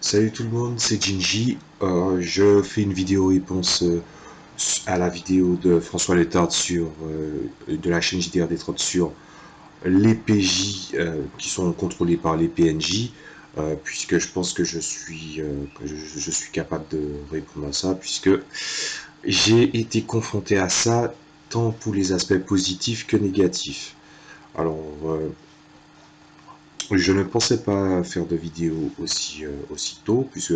Salut tout le monde, c'est Ginji. Je fais une vidéo réponse à la vidéo de François Letard de la chaîne JDR Détroit sur les PJ qui sont contrôlés par les PNJ, puisque je pense que je suis capable de répondre à ça, puisque j'ai été confronté à ça tant pour les aspects positifs que négatifs. Alors, je ne pensais pas faire de vidéo aussi tôt, puisque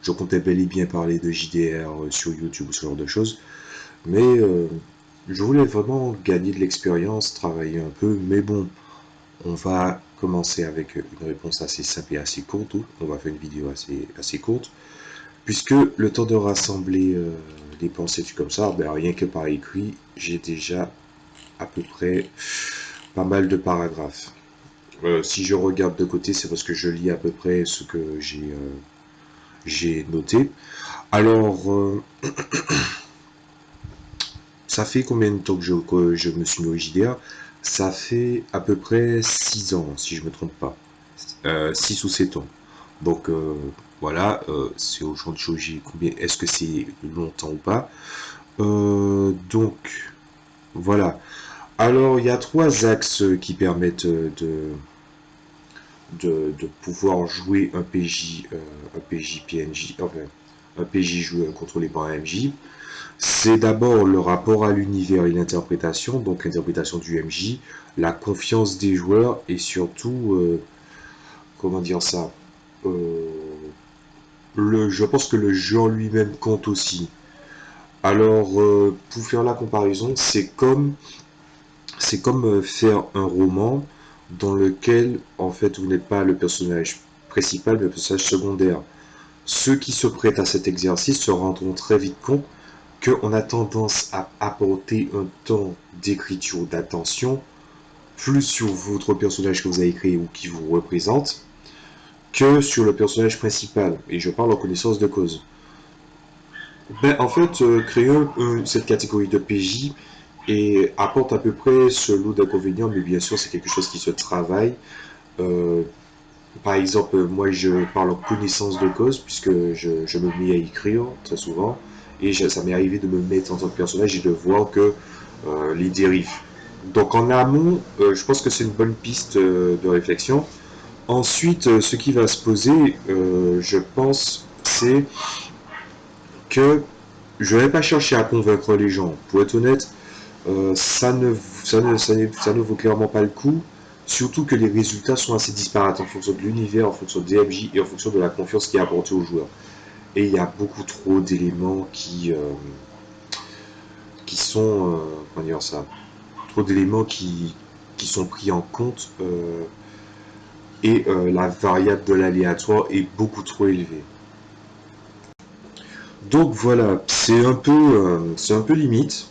je comptais bel et bien parler de JDR sur YouTube ou ce genre de choses. Mais je voulais vraiment gagner de l'expérience, travailler un peu. Mais bon, on va commencer avec une réponse assez simple et assez courte. On va faire une vidéo assez courte. Puisque le temps de rassembler les pensées comme ça, ben, rien que par écrit, j'ai déjà à peu près pas mal de paragraphes. Si je regarde de côté, c'est parce que je lis à peu près ce que j'ai noté. Alors, ça fait combien de temps que je me suis mis au JDR? Ça fait à peu près 6 ans, si je me trompe pas. 6 ou 7 ans. Donc, voilà, c'est au champ de Shoji. Combien est-ce que c'est longtemps ou pas? Donc, voilà. Alors, il y a trois axes qui permettent de pouvoir jouer un PJ PNJ, enfin, un PJ joué, contrôlé par un MJ. C'est d'abord le rapport à l'univers et l'interprétation, donc l'interprétation du MJ, la confiance des joueurs et surtout, comment dire ça, euh, je pense que le jeu en lui-même compte aussi. Alors, pour faire la comparaison, c'est comme faire un roman dans lequel, en fait, vous n'êtes pas le personnage principal, mais le personnage secondaire. Ceux qui se prêtent à cet exercice se rendront très vite compte qu'on a tendance à apporter un temps d'écriture, d'attention, plus sur votre personnage que vous avez créé ou qui vous représente, que sur le personnage principal. Et je parle en connaissance de cause. Ben, en fait, créer cette catégorie de PJ et apporte à peu près ce lot d'inconvénients, mais bien sûr, c'est quelque chose qui se travaille. Euh, Par exemple, moi, je parle en connaissance de cause, puisque je me mets à écrire très souvent, et ça m'est arrivé de me mettre en tant que personnage et de voir que les dérives. Donc en amont, je pense que c'est une bonne piste de réflexion. Ensuite, ce qui va se poser, je pense, c'est que je ne vais pas chercher à convaincre les gens. Pour être honnête, ça ne vaut clairement pas le coup. Surtout que les résultats sont assez disparates en fonction de l'univers, en fonction des MJ et en fonction de la confiance qui est apportée aux joueurs. Et il y a beaucoup trop d'éléments qui sont, comment dire ça, trop d'éléments qui sont pris en compte et la variable de l'aléatoire est beaucoup trop élevée. Donc voilà, c'est un peu limite.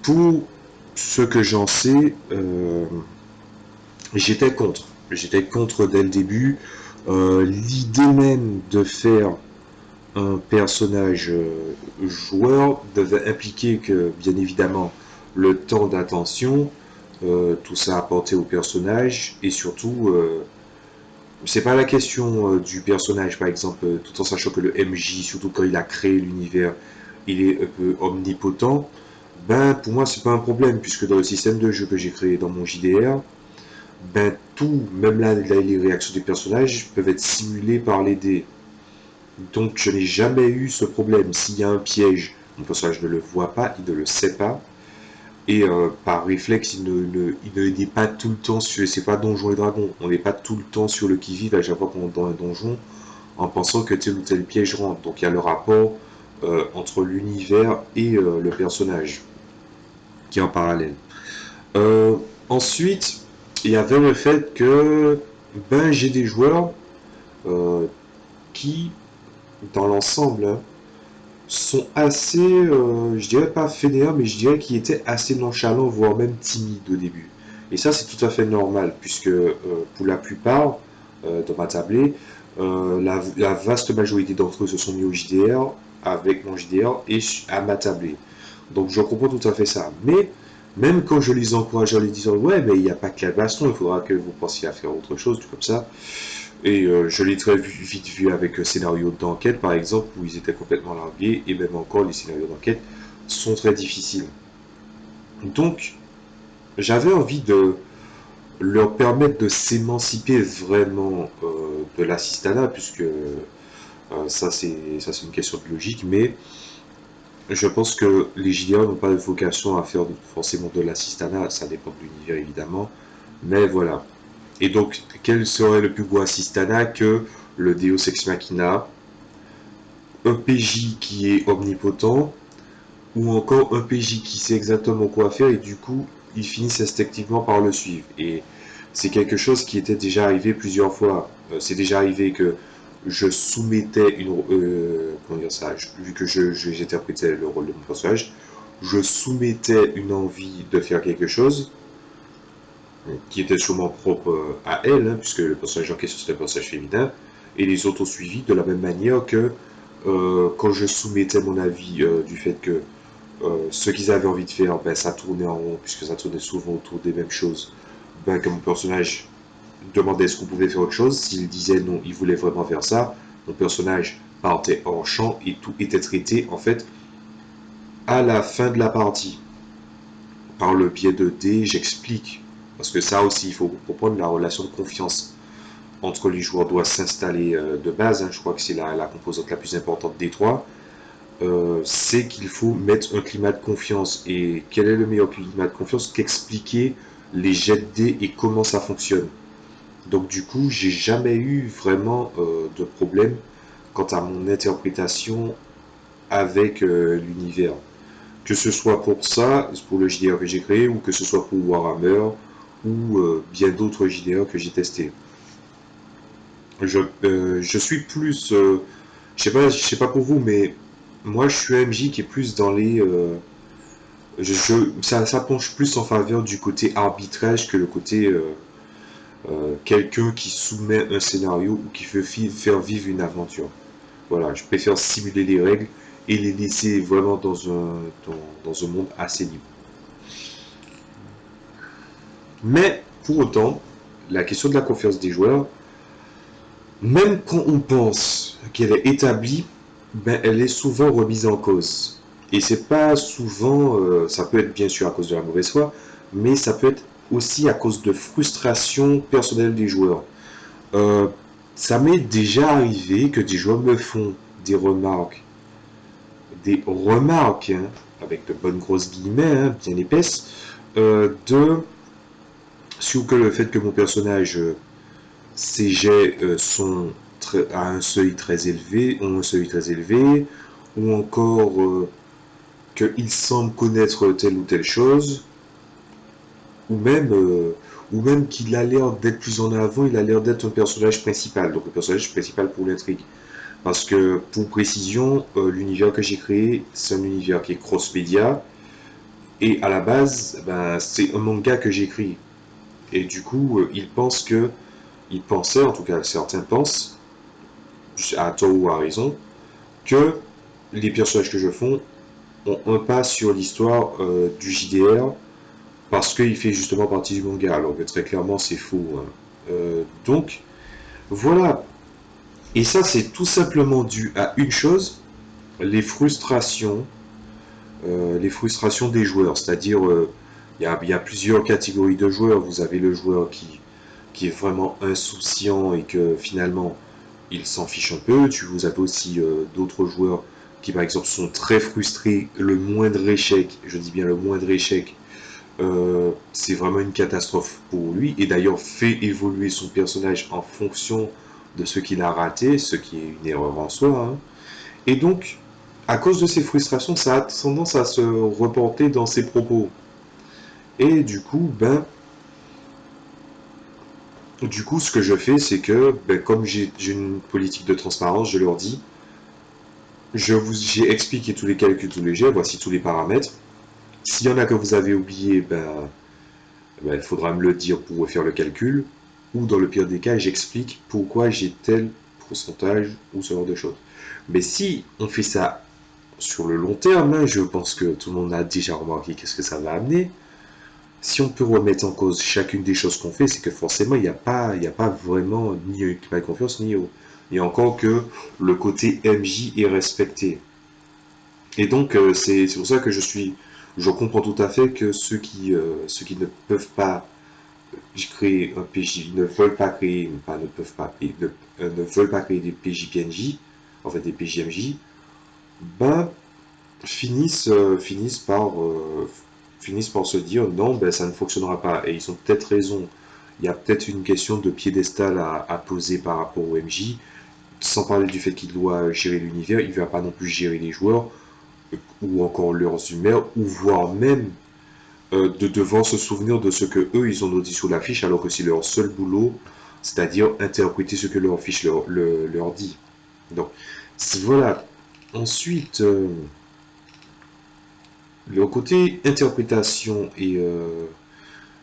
Pour ce que j'en sais, j'étais contre. J'étais contre dès le début. L'idée même de faire un personnage joueur devait impliquer que, bien évidemment, le temps d'attention, tout ça apporté au personnage, et surtout, c'est pas la question du personnage, par exemple, tout en sachant que le MJ, surtout quand il a créé l'univers, il est un peu omnipotent. Ben, pour moi, c'est pas un problème, puisque dans le système de jeu que j'ai créé dans mon JDR, ben tout, même là, les réactions des personnages peuvent être simulées par les dés. Donc je n'ai jamais eu ce problème. S'il y a un piège, mon personnage ne le voit pas, il ne le sait pas. Et par réflexe, il n'est pas tout le temps sur... C'est pas Donjons et Dragons. On n'est pas tout le temps sur le qui-vive à chaque fois qu'on est dans un donjon en pensant que tel ou tel piège rentre. Donc il y a le rapport entre l'univers et le personnage qui est en parallèle. Euh, Ensuite, il y avait le fait que ben, j'ai des joueurs euh, qui, dans l'ensemble, hein, sont assez, je dirais pas fainéants, mais je dirais qu'ils étaient assez nonchalants, voire même timides au début. Et ça, c'est tout à fait normal, puisque pour la plupart, dans ma tablée, la vaste majorité d'entre eux se sont mis au JDR avec mon JDR et à ma tablée. Donc je comprends tout à fait ça. Mais même quand je les encourage en les disant ouais, mais il n'y a pas que la baston, il faudra que vous pensiez à faire autre chose, tout comme ça, Et je l'ai très vite vu avec scénario d'enquête, par exemple, où ils étaient complètement largués, et même encore, les scénarios d'enquête sont très difficiles. Donc, j'avais envie de leur permettre de s'émanciper vraiment de l'assistanat, puisque ça c'est une question de logique, mais je pense que les JDR n'ont pas de vocation à faire forcément de l'assistanat, ça dépend de l'univers évidemment, mais voilà. Et donc, quel serait le plus beau assistanat que le Deus Ex Machina, un PJ qui est omnipotent, ou encore un PJ qui sait exactement quoi faire et du coup, ils finissent instinctivement par le suivre. Et c'est quelque chose qui était déjà arrivé plusieurs fois. C'est déjà arrivé que je soumettais une... comment dire ça, vu que j'interprétais le rôle de mon personnage, je soumettais une envie de faire quelque chose qui était sûrement propre à elle, hein, puisque le personnage en question c'était un personnage féminin, et les autres ont suivi de la même manière que quand je soumettais mon avis du fait que ce qu'ils avaient envie de faire, ben, ça tournait en rond, puisque ça tournait souvent autour des mêmes choses. Ben, comme mon personnage demandait est-ce qu'on pouvait faire autre chose, s'il disait non, il voulait vraiment faire ça, mon personnage partait hors champ et tout était traité en fait à la fin de la partie. Par le biais de dés, j'explique. Parce que ça aussi, il faut comprendre la relation de confiance entre les joueurs doit s'installer de base. Hein, je crois que c'est la composante la plus importante des trois. C'est qu'il faut mettre un climat de confiance. Et quel est le meilleur climat de confiance qu'expliquer les jets de dés et comment ça fonctionne. Donc du coup, j'ai jamais eu vraiment de problème quant à mon interprétation avec l'univers. Que ce soit pour ça, pour le JDR que j'ai créé, ou que ce soit pour Warhammer, ou bien d'autres JDR que j'ai testés. Je suis plus, je sais pas pour vous, mais moi je suis un MJ qui est plus dans les, ça penche plus en faveur du côté arbitrage que le côté quelqu'un qui soumet un scénario ou qui veut faire vivre une aventure. Voilà, je préfère simuler les règles et les laisser vraiment dans un monde assez libre. Mais pour autant, la question de la confiance des joueurs, même quand on pense qu'elle est établie, ben, elle est souvent remise en cause. Et c'est pas souvent, ça peut être bien sûr à cause de la mauvaise foi, mais ça peut être aussi à cause de frustration personnelle des joueurs. Euh, Ça m'est déjà arrivé que des joueurs me font des remarques, hein, avec de bonnes grosses guillemets, hein, bien épaisses, de sur que le fait que mon personnage, ses jets sont à un seuil très élevé, ont un seuil très élevé, ou encore qu'il semble connaître telle ou telle chose, ou même, euh, ou même qu'il a l'air d'être plus en avant, il a l'air d'être un personnage principal, donc le personnage principal pour l'intrigue. Parce que, pour précision, l'univers que j'ai créé, c'est un univers qui est cross-média, et à la base, ben, c'est un manga que j'écris. Et du coup, ils pensaient, en tout cas certains pensent, à tort ou à raison, que les personnages que je fais ont un pas sur l'histoire du JDR parce qu'il fait justement partie du manga, alors que très clairement c'est faux. Hein. Donc, voilà. Et ça, c'est tout simplement dû à une chose, les les frustrations des joueurs. C'est-à-dire, y a plusieurs catégories de joueurs. Vous avez le joueur qui est vraiment insouciant et que finalement, il s'en fiche un peu. Vous avez aussi d'autres joueurs qui, par exemple, sont très frustrés. Le moindre échec, je dis bien le moindre échec, c'est vraiment une catastrophe pour lui. Et d'ailleurs, fait évoluer son personnage en fonction de ce qu'il a raté, ce qui est une erreur en soi. Hein. Et donc, à cause de ces frustrations, ça a tendance à se reporter dans ses propos. Et du coup, ce que je fais, c'est que, ben, comme j'ai une politique de transparence, je leur dis, j'ai expliqué tous les calculs, tous les jets, voici tous les paramètres. S'il y en a que vous avez oublié, ben, il faudra me le dire pour refaire le calcul. Ou dans le pire des cas, j'explique pourquoi j'ai tel pourcentage ou ce genre de choses. Mais si on fait ça sur le long terme, hein, je pense que tout le monde a déjà remarqué qu'est-ce que ça va amener. si on peut remettre en cause chacune des choses qu'on fait, c'est que forcément, il y a pas vraiment ni un climat de confiance, ni encore que le côté MJ est respecté. Et donc, c'est pour ça que je comprends tout à fait que ceux qui ne peuvent pas créer un PJ, ne veulent pas créer, pas ne peuvent pas, ne veulent pas créer des PJ PNJ, en fait des PJMJ, ben, finissent par se dire non, ben, ça ne fonctionnera pas. Et ils ont peut-être raison. Il y a peut-être une question de piédestal à poser par rapport au MJ, sans parler du fait qu'il doit gérer l'univers, il ne va pas non plus gérer les joueurs, ou encore leurs humeurs, ou voire même de devoir se souvenir de ce que eux ils ont noté sur la fiche, alors que c'est leur seul boulot, c'est-à-dire interpréter ce que leur fiche leur dit. Donc voilà. Ensuite, le côté interprétation et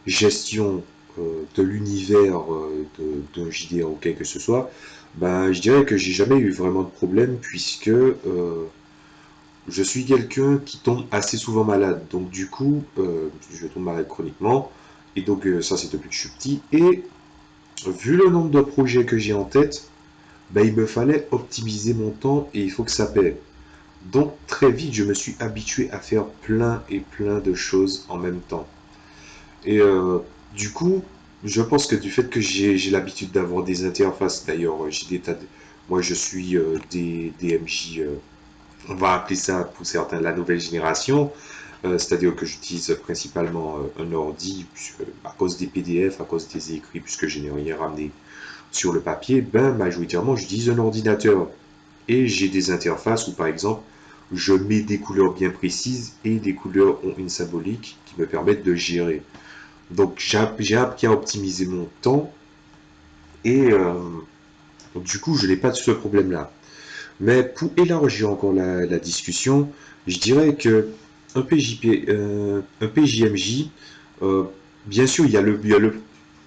gestion de l'univers d'un JDR ou quel que ce soit, ben, je dirais que j'ai jamais eu vraiment de problème puisque je suis quelqu'un qui tombe assez souvent malade. Donc du coup, je tombe malade chroniquement. Et donc ça c'est depuis que je suis petit. Et vu le nombre de projets que j'ai en tête, ben, il me fallait optimiser mon temps et il faut que ça paie. Donc très vite, je me suis habitué à faire plein et plein de choses en même temps. Et du coup, je pense que du fait que j'ai l'habitude d'avoir des interfaces, d'ailleurs, j'ai des tas de... Moi, je suis des MJ, on va appeler ça pour certains la nouvelle génération, c'est-à-dire que j'utilise principalement un ordi à cause des PDF, à cause des écrits, puisque je n'ai rien ramené sur le papier, ben majoritairement j'utilise un ordinateur et j'ai des interfaces où par exemple je mets des couleurs bien précises et les couleurs ont une symbolique qui me permettent de gérer. Donc j'ai appris à optimiser mon temps et du coup je n'ai pas de ce problème-là. Mais pour élargir encore la discussion, je dirais que un PJMJ, euh, bien sûr il y a le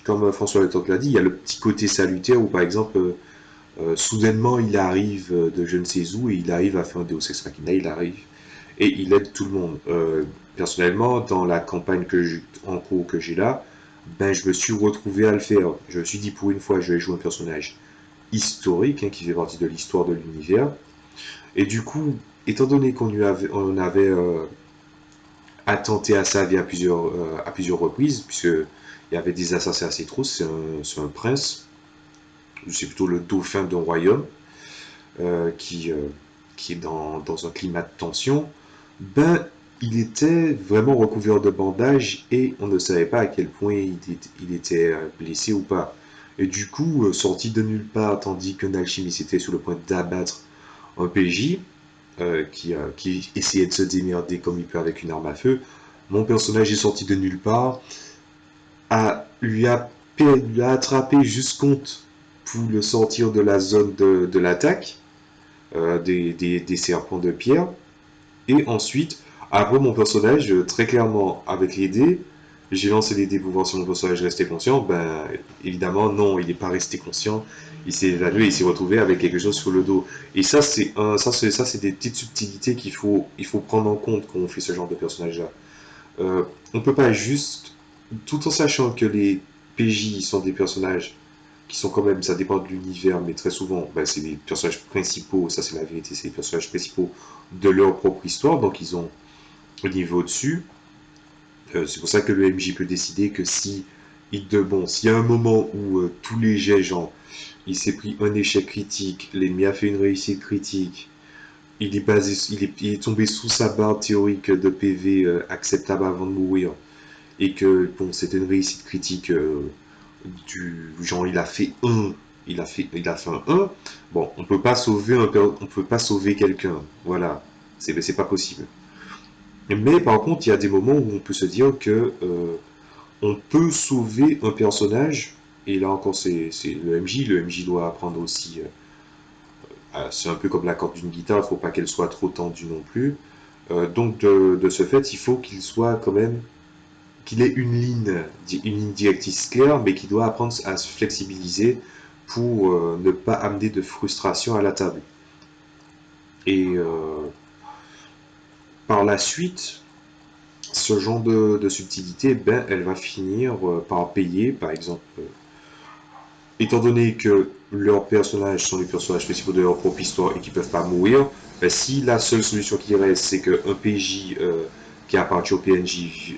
comme François Letok l'a dit, il y a le petit côté salutaire où par exemple soudainement il arrive de je ne sais où et il arrive à faire un Deus Ex Machina, il arrive et il aide tout le monde. Personnellement, dans la campagne en cours que j'ai là, ben je me suis retrouvé à le faire. Je me suis dit pour une fois je vais jouer un personnage historique hein, qui fait partie de l'histoire de l'univers. Et du coup, étant donné on avait attenté à sa vie à plusieurs reprises, puisque il y avait des assassins assez trop, c'est un prince, c'est plutôt le dauphin d'un royaume, euh, qui, euh, qui est dans un climat de tension, ben, il était vraiment recouvert de bandages et on ne savait pas à quel point il était blessé ou pas. Et du coup, sorti de nulle part, tandis qu'un alchimiste était sur le point d'abattre un PJ, qui essayait de se démerder comme il peut avec une arme à feu, mon personnage est sorti de nulle part, lui a attrapé juste compte pour le sortir de la zone de l'attaque, des serpents de pierre. Et ensuite, après mon personnage, très clairement, avec les dés, j'ai lancé les dés pour voir si mon personnage restait conscient. Ben, évidemment, non, il n'est pas resté conscient. Il s'est évanoui, il s'est retrouvé avec quelque chose sur le dos. Et ça, c'est des petites subtilités il faut prendre en compte quand on fait ce genre de personnage-là. On peut pas juste, tout en sachant que les PJ sont des personnages qui sont quand même, ça dépend de l'univers, mais très souvent, ben, c'est les personnages principaux, ça c'est la vérité, c'est les personnages principaux de leur propre histoire, donc ils ont au niveau au-dessus. C'est pour ça que le MJ peut décider que si bon, s'il y a un moment où tous les jets, genre, il s'est pris un échec critique, l'ennemi a fait une réussite critique, il est tombé sous sa barre théorique de PV acceptable avant de mourir, et que bon, c'était une réussite critique du genre il a fait un 1, bon, on peut pas sauver quelqu'un, voilà, c'est pas possible. Mais par contre, il y a des moments où on peut se dire que on peut sauver un personnage, et là encore c'est le MJ doit apprendre aussi, c'est un peu comme la corde d'une guitare, il ne faut pas qu'elle soit trop tendue non plus. Donc de ce fait, il faut qu'il soit quand même qu'il ait une ligne directrice claire, mais qui doit apprendre à se flexibiliser pour ne pas amener de frustration à la table. Et par la suite, ce genre de subtilité, ben, elle va finir par payer, par exemple, étant donné que leurs personnages sont les personnages principaux de leur propre histoire et qu'ils peuvent pas mourir, ben, si la seule solution qui reste, c'est qu'un PJ qui appartient au PNJ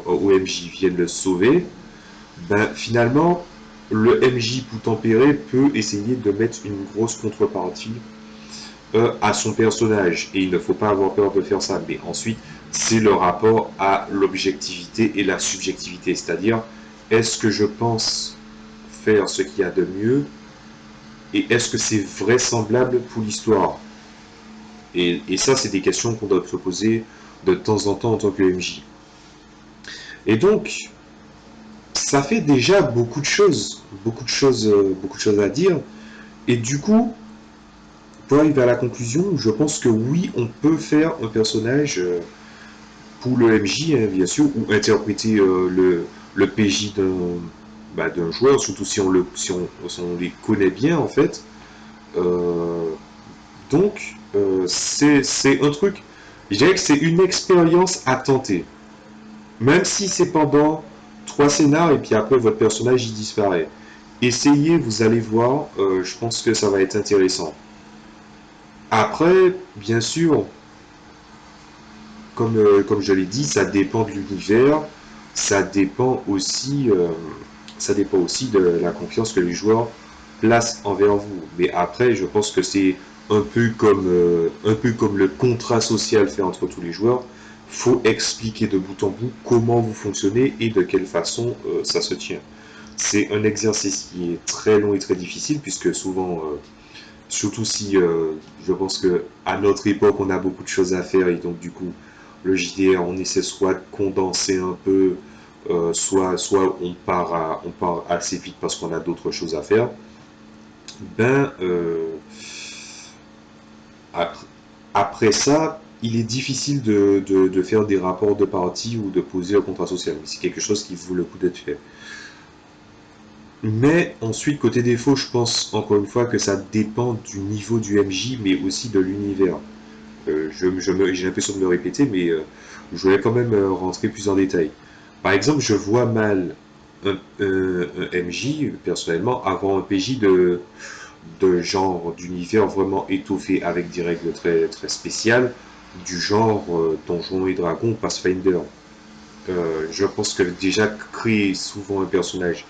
au MJ vienne le sauver, ben, finalement, le MJ pour tempérer peut essayer de mettre une grosse contrepartie à son personnage. Et il ne faut pas avoir peur de faire ça. Mais ensuite, c'est le rapport à l'objectivité et la subjectivité. C'est-à-dire, est-ce que je pense faire ce qu'il y a de mieux et est-ce que c'est vraisemblable pour l'histoire? Et ça, c'est des questions qu'on doit se poser de temps en temps en tant que MJ. Et donc, ça fait déjà beaucoup de choses à dire. Et du coup, pour arriver à la conclusion, je pense que oui, on peut faire un personnage pour le MJ, hein, bien sûr, ou interpréter le PJ d'un joueur, surtout si on les connaît bien, en fait. Euh, c'est un truc, je dirais que c'est une expérience à tenter. Même si c'est pendant 3 scénars et puis après votre personnage il disparaît. Essayez, vous allez voir, je pense que ça va être intéressant. Après, bien sûr, comme je l'ai dit, ça dépend de l'univers, ça dépend aussi, euh, ça dépend aussi de la confiance que les joueurs placent envers vous. Mais après, je pense que c'est un peu comme le contrat social fait entre tous les joueurs. Faut expliquer de bout en bout comment vous fonctionnez et de quelle façon ça se tient. C'est un exercice qui est très long et très difficile puisque souvent, surtout si je pense que à notre époque on a beaucoup de choses à faire et donc du coup le JDR on essaie soit de condenser un peu, soit on part assez vite parce qu'on a d'autres choses à faire. Ben après, après ça, il est difficile de faire des rapports de partie ou de poser un contrat social. Mais c'est quelque chose qui vaut le coup d'être fait. Mais ensuite, côté défaut, je pense encore une fois que ça dépend du niveau du MJ, mais aussi de l'univers. J'ai l'impression de me répéter, mais je voulais quand même rentrer plus en détail. Par exemple, je vois mal un MJ, personnellement, avoir un PJ de genre d'univers vraiment étoffé avec des règles très, très spéciales, du genre Donjons et Dragons, Pathfinder. Je pense que déjà créer souvent un personnage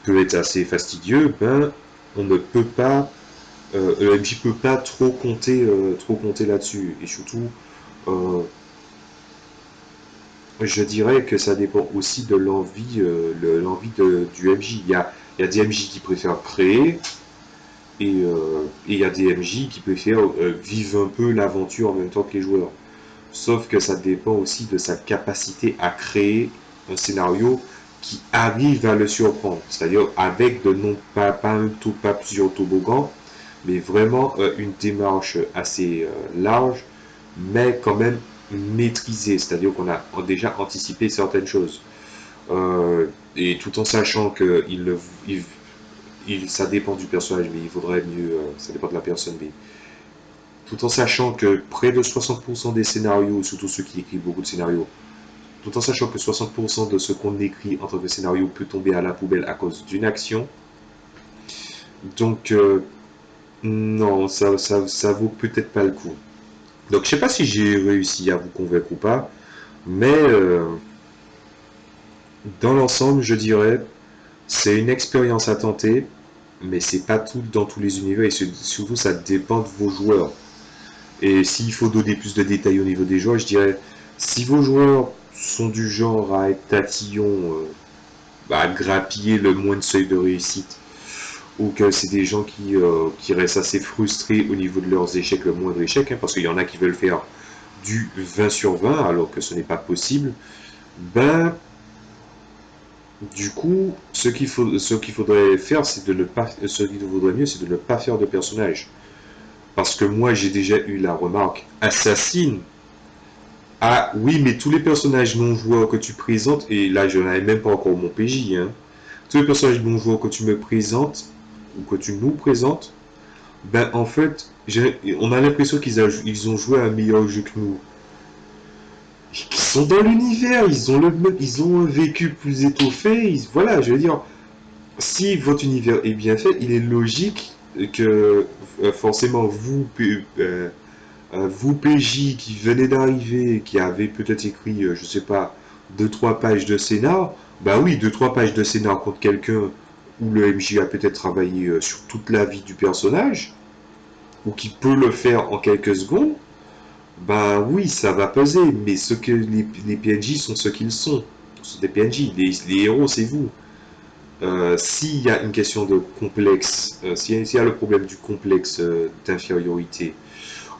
peut être assez fastidieux, ben on ne peut pas, le MJ peut pas trop compter là-dessus. Et surtout, euh, je dirais que ça dépend aussi de l'envie du MJ. Il y a des MJ qui préfèrent créer et il y a des MJ qui préfèrent vivre un peu l'aventure en même temps que les joueurs. Sauf que ça dépend aussi de sa capacité à créer un scénario qui arrive à le surprendre. C'est-à-dire avec de non pas plusieurs toboggans, mais vraiment une démarche assez large, mais quand même maîtrisée. C'est-à-dire qu'on a déjà anticipé certaines choses. Et tout en sachant que ça dépend du personnage, mais il vaudrait mieux, ça dépend de la personne, mais tout en sachant que près de 60% des scénarios, surtout ceux qui écrivent beaucoup de scénarios, tout en sachant que 60% de ce qu'on écrit en tant que scénario peut tomber à la poubelle à cause d'une action, donc non, ça vaut peut-être pas le coup. Donc je sais pas si j'ai réussi à vous convaincre ou pas, mais dans l'ensemble, je dirais, c'est une expérience à tenter, mais c'est pas tout dans tous les univers et surtout ça dépend de vos joueurs. Et s'il faut donner plus de détails au niveau des joueurs, je dirais, si vos joueurs sont du genre à être tatillons, à grappiller le moins de seuil de réussite, ou que c'est des gens qui restent assez frustrés au niveau de leurs échecs, le moindre échec, hein, parce qu'il y en a qui veulent faire du 20 sur 20 alors que ce n'est pas possible, ben, du coup, ce qu'il faudrait faire, c'est de ne pas, ce qu'il vaudrait mieux, c'est de ne pas faire de personnage. Parce que moi, j'ai déjà eu la remarque assassine. Ah oui, mais tous les personnages non joueurs que tu présentes, et là je n'avais même pas encore mon PJ, hein, tous les personnages non joueurs que tu me présentes, ou que tu nous présentes, ben en fait, on a l'impression ils ont joué à un meilleur jeu que nous. Qui sont dans l'univers, ils ont un vécu plus étoffé, voilà, je veux dire, si votre univers est bien fait, il est logique que forcément vous PJ qui venez d'arriver, qui avez peut-être écrit, je sais pas, deux trois pages de scénar, bah oui, deux trois pages de scénar contre quelqu'un où le MJ a peut-être travaillé sur toute la vie du personnage, ou qui peut le faire en quelques secondes, bah oui, ça va peser, mais ce que les PNJ sont ce qu'ils sont. Ce sont des PNJ, les héros, c'est vous. S'il y a une question de complexe, s'il y a le problème du complexe d'infériorité,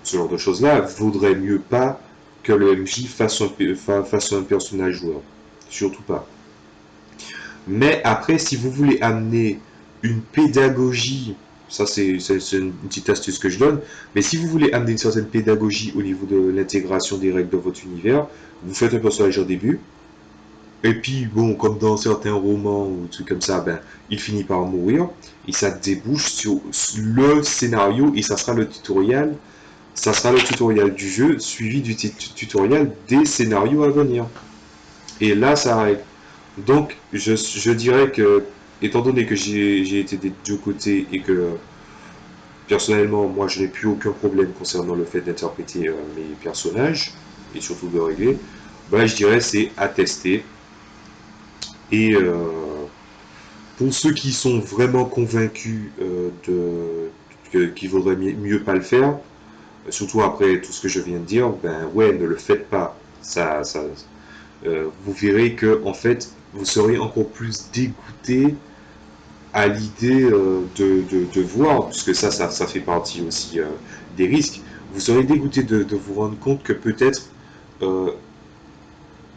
ce genre de choses-là, vaudrait mieux pas que le MJ fasse un personnage joueur. Surtout pas. Mais après, si vous voulez amener une pédagogie, ça c'est une petite astuce que je donne, mais si vous voulez amener une certaine pédagogie au niveau de l'intégration des règles de votre univers, vous faites un personnage au début, et puis bon, comme dans certains romans ou trucs comme ça, ben, il finit par mourir, et ça débouche sur le scénario, et ça sera le tutoriel du jeu, suivi du tutoriel des scénarios à venir. Et là, ça règle. Donc, je dirais que, étant donné que j'ai été des deux côtés et que, personnellement, moi, je n'ai plus aucun problème concernant le fait d'interpréter mes personnages, et surtout de régler, bah, je dirais c'est à tester. Et pour ceux qui sont vraiment convaincus qu'il vaudrait mieux pas le faire, surtout après tout ce que je viens de dire, ben ouais, ne le faites pas. Vous verrez que en fait, vous serez encore plus dégoûté à l'idée de voir, puisque ça fait partie aussi des risques. Vous serez dégoûté de vous rendre compte que peut-être euh,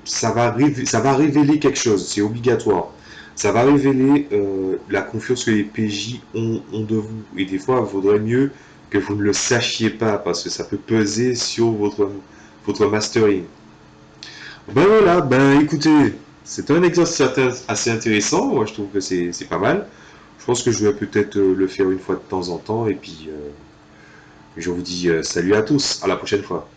ça va révéler quelque chose, c'est obligatoire. Ça va révéler la confiance que les PJ ont de vous. Et des fois, il vaudrait mieux que vous ne le sachiez pas, parce que ça peut peser sur votre mastering. Ben voilà, ben écoutez, c'est un exercice assez intéressant, moi je trouve que c'est pas mal. Je pense que je vais peut-être le faire une fois de temps en temps, et puis je vous dis salut à tous, à la prochaine fois.